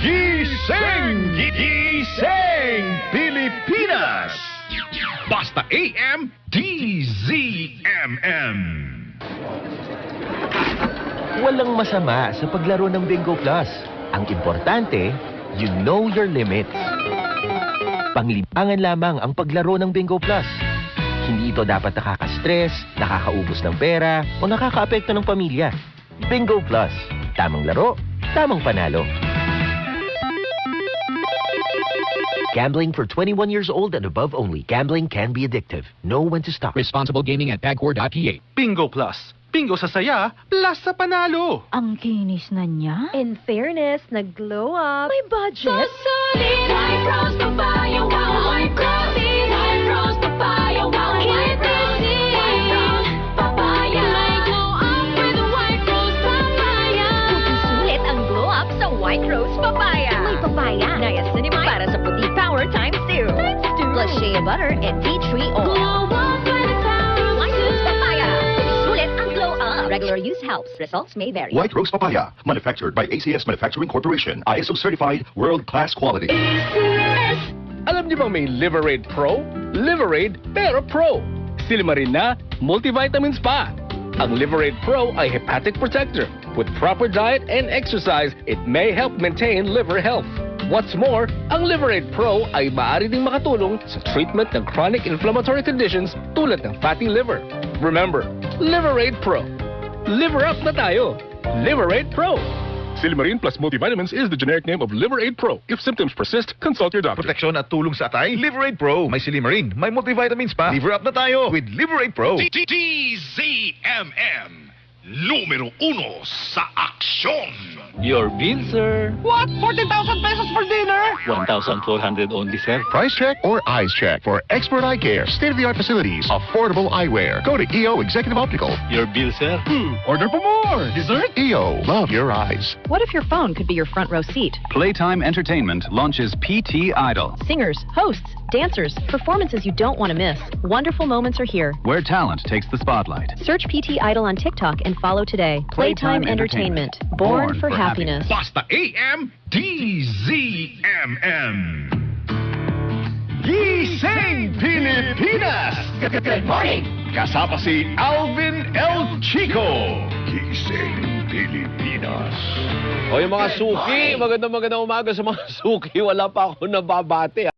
Gising! Gising! Pilipinas! Basta AM, DZMM. Walang masama sa paglaro ng Bingo Plus. Ang importante, you know your limits. Panglibangan lamang ang paglaro ng Bingo Plus. Hindi ito dapat nakaka-stress, nakakaubos ng pera, o nakakaapekto ng pamilya. Bingo Plus. Tamang laro, tamang panalo. Gambling for 21 years old and above only. Gambling can be addictive. Know when to stop. Responsible gaming at bagcore.pa. Bingo Plus. Bingo sa saya, plus sa panalo. Ang kinis na niya. In fairness, nag-glow up. May budget. Solid White Rose Papaya, wow, White Rose. White Rose Papaya, wow, White Rose. White Rose Papaya. May glow up with White Rose Papaya. Sulit ang glow up sa White Rose Papaya. May papaya, niacinamide para sa puti power times 2. Plus shea butter and tea tree oil. Glow up with the power of White Rose two. Papaya. Sulit ang glow up. Regular use helps. Results may vary. White Rose Papaya, manufactured by ACS Manufacturing Corporation. ISO certified, world-class quality. Alam niyo bang may Liverade Pro? Liverade pero Pro. Silimarin na, multivitamins pa. Ang Liverade Pro ay hepatic protector. With proper diet and exercise, it may help maintain liver health. What's more, ang Liverade Pro ay maaari ding makatulong sa treatment ng chronic inflammatory conditions tulad ng fatty liver. Remember, Liverade Pro. Liver up na tayo. Liverade Pro. Silimarin plus multivitamins is the generic name of Liverade Pro. If symptoms persist, consult your doctor. Proteksyon at tulong sa atay, Liverade Pro. May silimarin, may multivitamins pa. Liver up na tayo with Liverade Pro. DZMM. Numero 1 sa aksyon. Your bill, sir. What? 40,000 pesos for dinner? 1,400 only, sir. Price check or eyes check for expert eye care, state-of-the-art facilities, affordable eyewear. Go to EO Executive Optical. Your bill, sir. Order for more. Dessert? EO, love your eyes. What if your phone could be your front row seat? Playtime Entertainment launches PT Idol, Singers, hosts, dancers, performances you don't want to miss. Wonderful moments are here. where talent takes the spotlight. Search PT Idol on TikTok and follow today. Playtime Entertainment. Born for happiness. Basta AM, DZMM. Gising Pilipinas! Good morning! Kasama si Alvin El Chico. Gising Pilipinas. O yung mga suki, magandang umaga sa mga suki. Wala pa ako nababate.